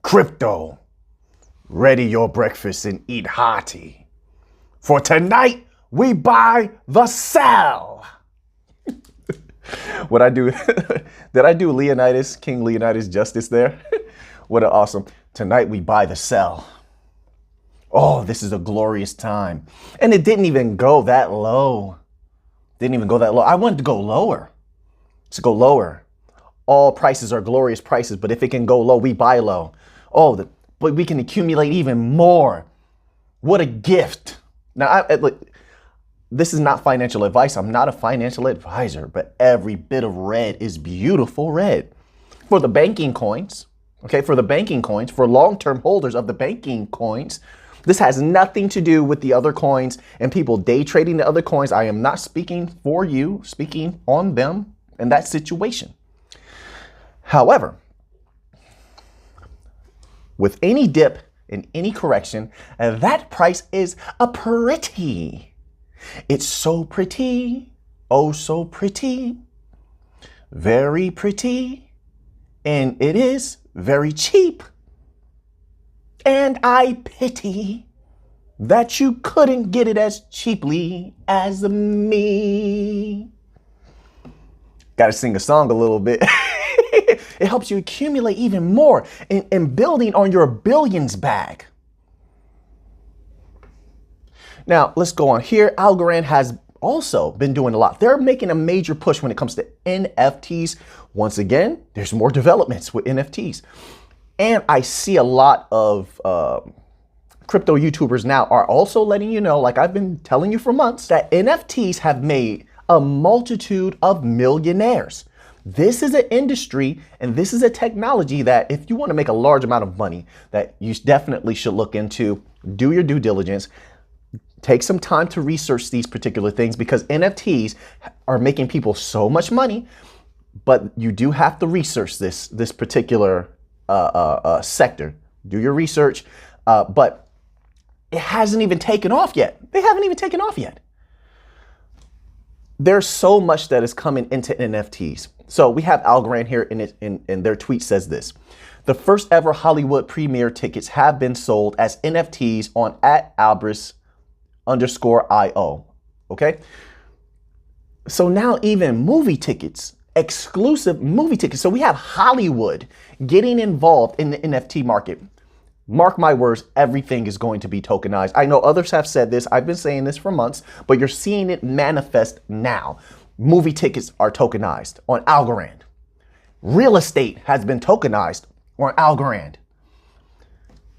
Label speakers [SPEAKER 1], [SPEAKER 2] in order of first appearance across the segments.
[SPEAKER 1] Crypto, ready your breakfast and eat hearty. For tonight, we buy the sell. What I do, did I do Leonidas, King Leonidas justice there? What an awesome. Tonight, we buy the sell. Oh, this is a glorious time. And it didn't even go that low. Didn't even go that low. I wanted to go lower. To go lower. All prices are glorious prices, but if it can go low, we buy low. Oh, but we can accumulate even more. What a gift. Now, this is not financial advice. I'm not a financial advisor, but every bit of red is beautiful red. For the banking coins, okay, for the banking coins, for long-term holders of the banking coins, this has nothing to do with the other coins and people day trading the other coins. I am not speaking for you, speaking on them in that situation. However, with any dip and any correction, that price is a pretty. It's so pretty, oh so pretty, very pretty, and it is very cheap. And I pity that you couldn't get it as cheaply as me. Gotta sing a song a little bit. It helps you accumulate even more in building on your billions bag. Now, let's go on here. Algorand has also been doing a lot. They're making a major push when it comes to NFTs. Once again, there's more developments with NFTs. And I see a lot of crypto YouTubers now are also letting you know, like I've been telling you for months, that NFTs have made a multitude of millionaires. This is an industry and this is a technology that if you want to make a large amount of money, that you definitely should look into, do your due diligence, take some time to research these particular things because NFTs are making people so much money, but you do have to research this particular sector. Do your research, but it hasn't even taken off yet. They haven't even taken off yet. There's so much that is coming into NFTs. So we have Algorand here in their tweet says this. The first ever Hollywood premiere tickets have been sold as NFTs on @Albris_IO. Okay. So now even movie tickets, exclusive movie tickets. So we have Hollywood getting involved in the NFT market. Mark my words, everything is going to be tokenized. I know others have said this. I've been saying this for months, but you're seeing it manifest now. Movie tickets are tokenized on Algorand. Real estate has been tokenized on Algorand.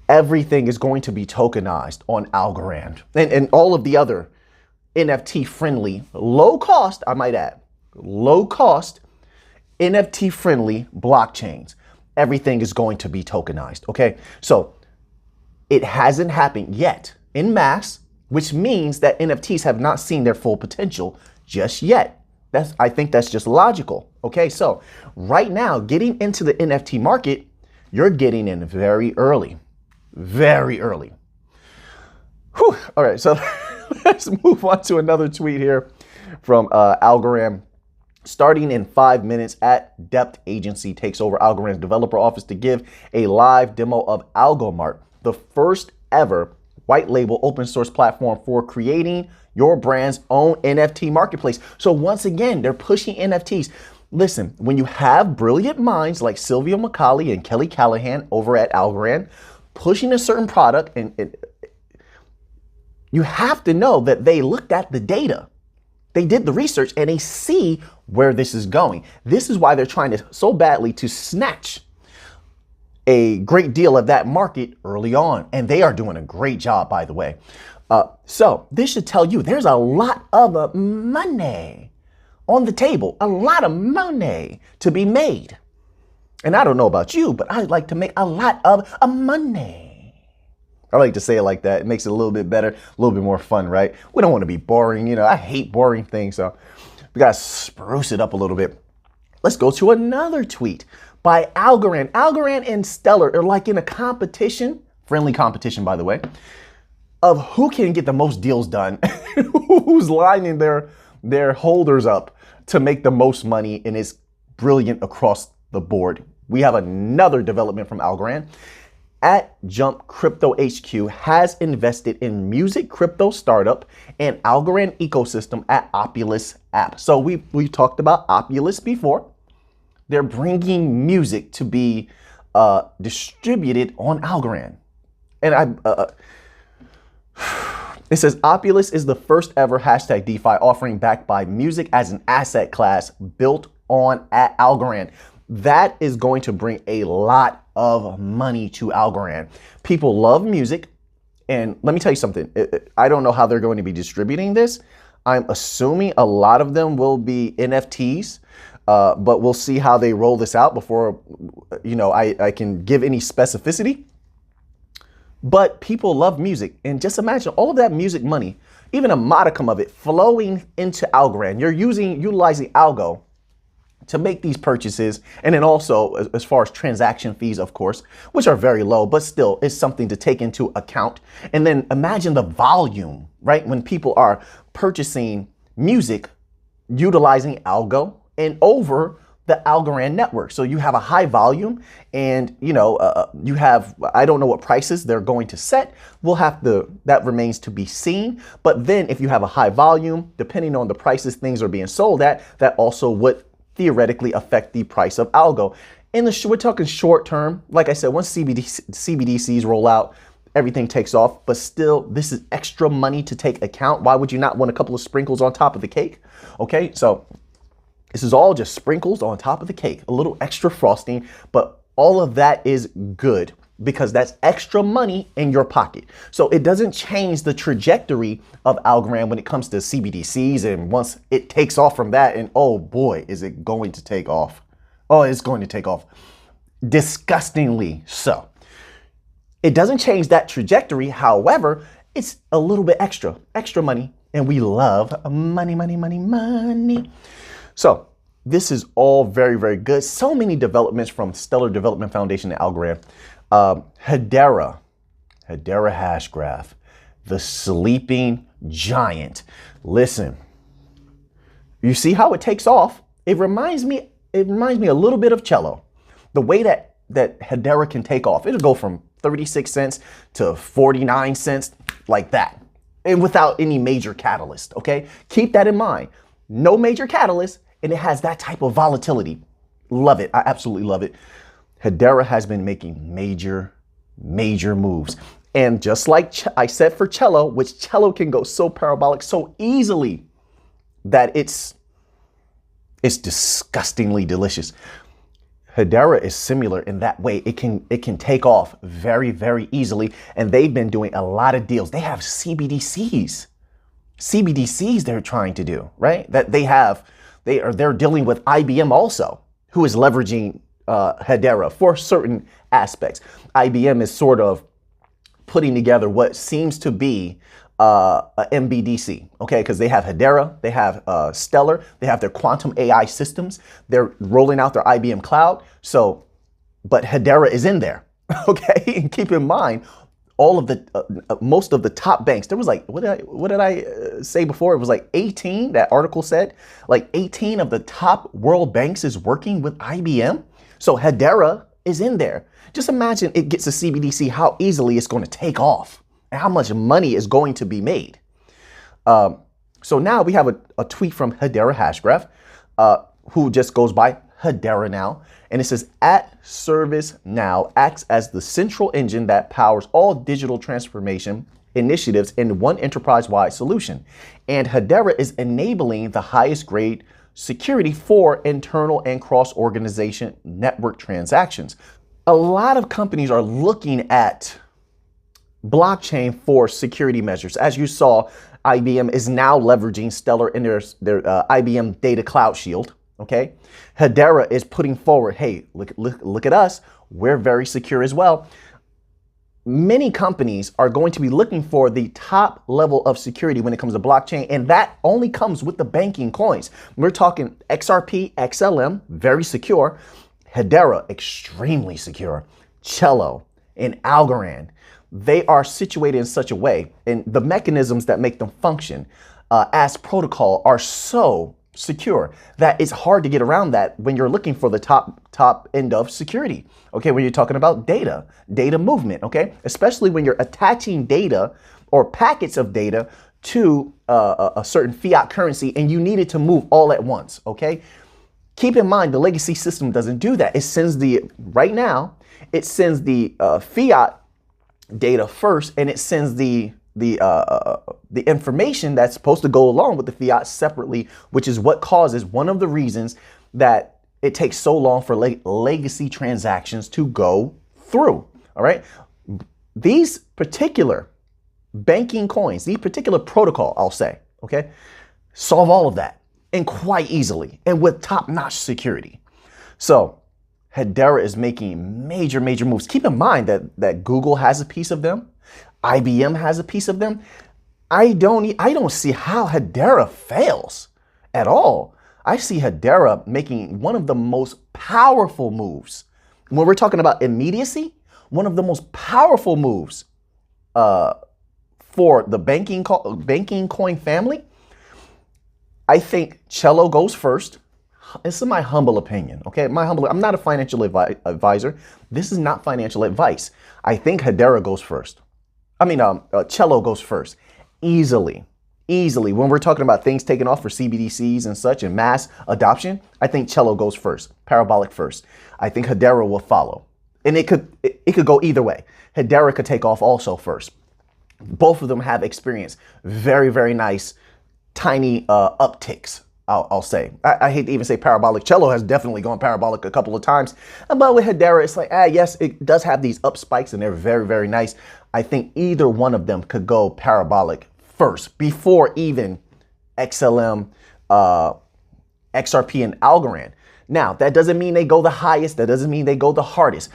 [SPEAKER 1] Everything is going to be tokenized on Algorand and all of the other NFT friendly, low cost, I might add, low cost, NFT friendly blockchains. Everything is going to be tokenized. Okay. So it hasn't happened yet in mass, which means that NFTs have not seen their full potential just yet. I think that's just logical. Okay. So right now, getting into the NFT market, you're getting in very early. Very early. Whew. All right, so let's move on to another tweet here from Algorand. Starting in 5 minutes, @Depth Agency takes over Algorand's developer office to give a live demo of Algomart, the first ever white label open source platform for creating your brand's own NFT marketplace. So once again, they're pushing NFTs. Listen, when you have brilliant minds like Sylvia McCauley and Kelly Callahan over at Algorand, pushing a certain product, and you have to know that they looked at the data. They did the research and they see where this is going. This is why they're trying to so badly to snatch a great deal of that market early on. And they are doing a great job, by the way. So this should tell you there's a lot of money on the table, a lot of money to be made. And I don't know about you, but I'd like to make a lot of money. I like to say it like that. It makes it a little bit better, a little bit more fun, right? We don't want to be boring. You know, I hate boring things. So we got to spruce it up a little bit. Let's go to another tweet by Algorand. Algorand and Stellar are like in a competition, friendly competition, by the way, of who can get the most deals done, who's lining their holders up to make the most money, and is brilliant across the board. We have another development from Algorand. at Jump Crypto HQ has invested in music crypto startup and Algorand ecosystem at Opulus app. So we talked about Opulus before. They're bringing music to be distributed on Algorand. And it says Opulus is the first ever hashtag DeFi offering backed by music as an asset class built on at Algorand. That is going to bring a lot of money to Algorand. People love music. And let me tell you something. I don't know how they're going to be distributing this. I'm assuming a lot of them will be NFTs, but we'll see how they roll this out before, I can give any specificity. But people love music. And just imagine all of that music money, even a modicum of it, flowing into Algorand. You're utilizing Algo to make these purchases. And then also, as far as transaction fees, of course, which are very low, but still it's something to take into account. And then imagine the volume, right? When people are purchasing music, utilizing Algo and over the Algorand network. So you have a high volume and, you have, I don't know what prices they're going to set. That remains to be seen. But then if you have a high volume, depending on the prices things are being sold at, that also would theoretically affect the price of Algo. We're talking short term. Like I said, once CBDCs roll out, everything takes off. But still, this is extra money to take account. Why would you not want a couple of sprinkles on top of the cake? Okay, so this is all just sprinkles on top of the cake, a little extra frosting, but all of that is good because that's extra money in your pocket. So it doesn't change the trajectory of Algorand when it comes to CBDCs. And once it takes off from that, and oh boy, is it going to take off. Oh, it's going to take off. Disgustingly so. It doesn't change that trajectory. However, it's a little bit extra money. And we love money, money, money, money. So this is all very, very good. So many developments from Stellar Development Foundation to Algorand. Hedera hash graph, the sleeping giant. Listen, you see how it takes off? It reminds me a little bit of Cello. The way that Hedera can take off, it'll go from 36 cents to 49 cents like that. And without any major catalyst, okay? Keep that in mind. No major catalyst, and it has that type of volatility. Love it. I absolutely love it. Hedera has been making major moves. And just like I said for Cello, which Cello can go so parabolic so easily that it's disgustingly delicious. Hedera is similar in that way. It can take off very, very easily. And they've been doing a lot of deals. They have CBDCs they're trying to do, right? That they're dealing with IBM also, who is leveraging Hedera for certain aspects. IBM is sort of putting together what seems to be a MBDC, okay? Because they have Hedera, they have Stellar, they have their quantum AI systems. They're rolling out their IBM cloud. So, but Hedera is in there, okay? And keep in mind, all of the most of the top banks. There was like, what did I say before? It was like 18. That article said like 18 of the top world banks is working with IBM. So Hedera is in there. Just imagine it gets a CBDC, how easily it's going to take off and how much money is going to be made. So now we have a tweet from Hedera Hashgraph, who just goes by Hedera now. And it says, at Service Now acts as the central engine that powers all digital transformation initiatives in one enterprise-wide solution. And Hedera is enabling the highest grade security for internal and cross-organization network transactions. A lot of companies are looking at blockchain for security measures. As you saw, IBM is now leveraging Stellar in their IBM Data Cloud Shield. Okay, Hedera is putting forward, hey, look at us. We're very secure as well. Many companies are going to be looking for the top level of security when it comes to blockchain, and that only comes with the banking coins. We're talking XRP, XLM, very secure. Hedera, extremely secure. Cello and Algorand, they are situated in such a way, and the mechanisms that make them function as protocol are so secure, that it's hard to get around that when you're looking for the top end of security. Okay, when you're talking about data movement, okay, especially when you're attaching data or packets of data to a certain fiat currency and you need it to move all at once. Okay, keep in mind the legacy system doesn't do that. It sends right now it sends the fiat data first, and it sends the information that's supposed to go along with the fiat separately, which is what causes one of the reasons that it takes so long for legacy transactions to go through. All right. These particular banking coins, these particular protocol, I'll say, okay, solve all of that and quite easily and with top-notch security. So Hedera is making major moves. Keep in mind that Google has a piece of them. IBM has a piece of them. I don't see how Hedera fails at all. I see Hedera making one of the most powerful moves. When we're talking about immediacy, one of the most powerful moves for the banking coin family. I think Cello goes first. This is my humble opinion, okay? I'm not a financial advisor. This is not financial advice. I think Hedera goes first. Cello goes first. Easily. When we're talking about things taking off for CBDCs and such and mass adoption, I think Cello goes first. Parabolic First. I think Hedera will follow. And it could go either way. Hedera could take off also first. Both of them have experienced very nice, tiny upticks. I'll say. I hate to even say parabolic. Cello has definitely gone parabolic a couple of times. But with Hedera, it's like, yes, it does have these up spikes and they're very nice. I think either one of them could go parabolic first before even XLM, XRP, and Algorand. Now, that doesn't mean they go the highest. That doesn't mean they go the hardest.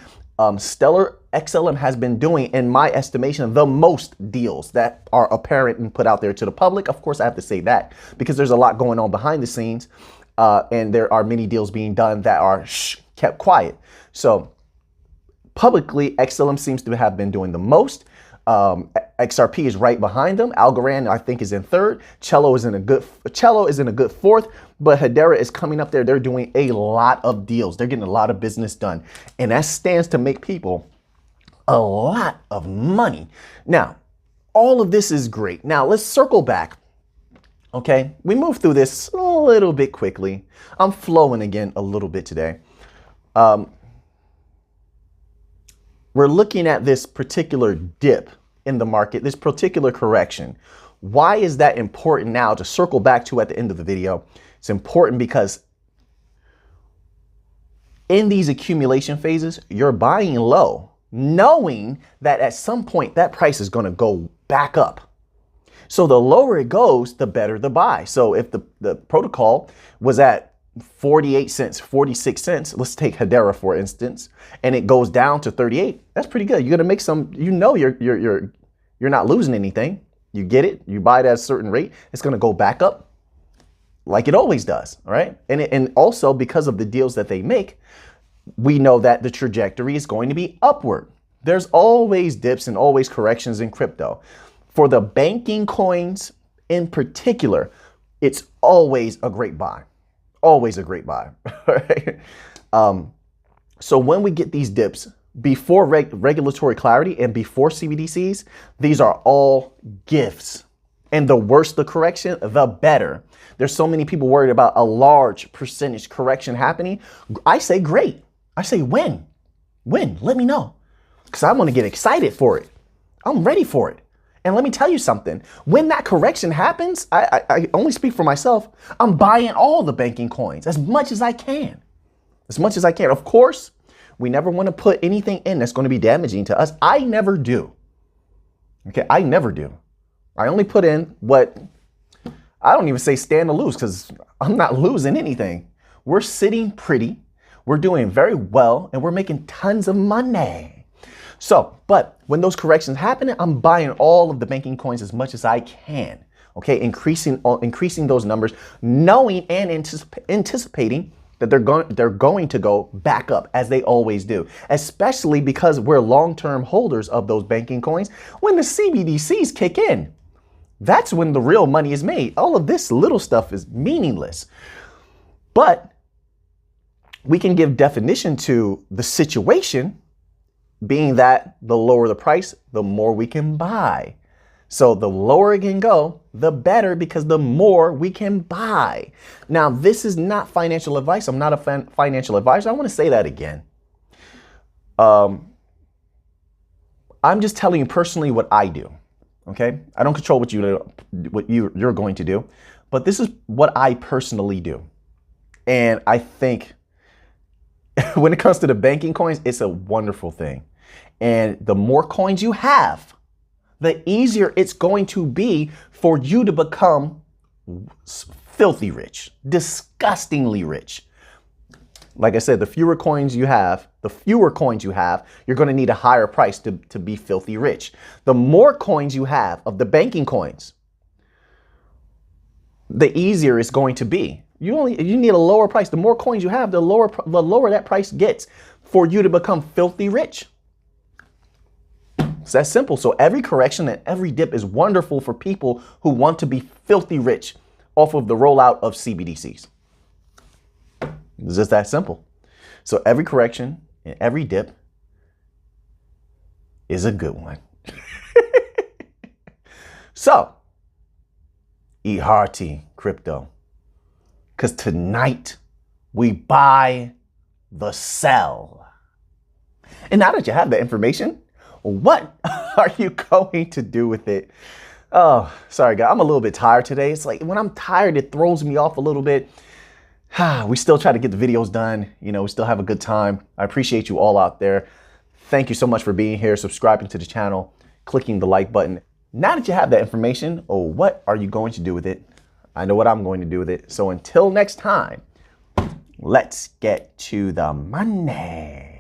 [SPEAKER 1] Stellar XLM has been doing, in my estimation, the most deals that are apparent and put out there to the public. Of course, I have to say that because there's a lot going on behind the scenes, and there are many deals being done that are kept quiet. So publicly, XLM seems to have been doing the most. XRP is right behind them. Algorand, I think, is in third. Cello is in a good fourth. But Hedera is coming up there. They're doing a lot of deals. They're getting a lot of business done. And that stands to make people a lot of money. Now, all of this is great. Now, let's circle back. Okay, we moved through this a little bit quickly. I'm flowing again a little bit today. We're looking at this particular dip in the market, this particular correction. Why is that important now to circle back to at the end of the video? It's important because in these accumulation phases, you're buying low, knowing that at some point that price is going to go back up. So the lower it goes, the better the buy. So if the protocol was at 48 cents, 46 cents, let's take Hedera for instance, and it goes down to 38, that's pretty good. You're going to make some, you're not losing anything. You get it, you buy it at a certain rate, it's going to go back up like it always does, all right? And also because of the deals that they make, we know that the trajectory is going to be upward. There's always dips and always corrections in crypto. For the banking coins in particular, it's always a great buy. Always a great buy, right? So when we get these dips, before regulatory clarity and before CBDCs, these are all gifts. And the worse the correction, the better. There's so many people worried about a large percentage correction happening. I say great. I say when. Let me know. Because I want to get excited for it. I'm ready for it. And let me tell you something. When that correction happens, I only speak for myself. I'm buying all the banking coins as much as I can. As much as I can. Of course, we never want to put anything in that's going to be damaging to us. I never do. Okay, I never do. I only put in what, I don't even say stand to lose because I'm not losing anything. We're sitting pretty, we're doing very well, and we're making tons of money. So, but when those corrections happen, I'm buying all of the banking coins as much as I can. Okay, increasing those numbers, knowing and anticipating that they're going to go back up as they always do, especially because we're long-term holders of those banking coins. When the CBDCs kick in, That's when the real money is made. All of this little stuff is meaningless. But we can give definition to the situation, being that the lower the price, the more we can buy. So the lower it can go, the better, because the more we can buy. Now, this is not financial advice. I'm not a financial advisor. I want to say that again. I'm just telling you personally what I do. Okay, I don't control what you're going to do, but this is what I personally do. And I think when it comes to the banking coins, it's a wonderful thing. And the more coins you have, the easier it's going to be for you to become filthy rich, disgustingly rich. Like I said, the fewer coins you have, you're going to need a higher price to be filthy rich. The more coins you have of the banking coins, the easier it's going to be. You need a lower price. The more coins you have, the lower that price gets for you to become filthy rich. It's that simple. So every correction and every dip is wonderful for people who want to be filthy rich off of the rollout of CBDCs. It's just that simple. So every correction and every dip is a good one. So eat hearty, crypto. Because tonight we buy the sell. And now that you have the information, what are you going to do with it? Oh, sorry, guys. I'm a little bit tired today. It's like when I'm tired, it throws me off a little bit. We still try to get the videos done. You know, we still have a good time. I appreciate you all out there. Thank you so much for being here, subscribing to the channel, clicking the like button. Now that you have that information, what are you going to do with it? I know what I'm going to do with it. So until next time, let's get to the money.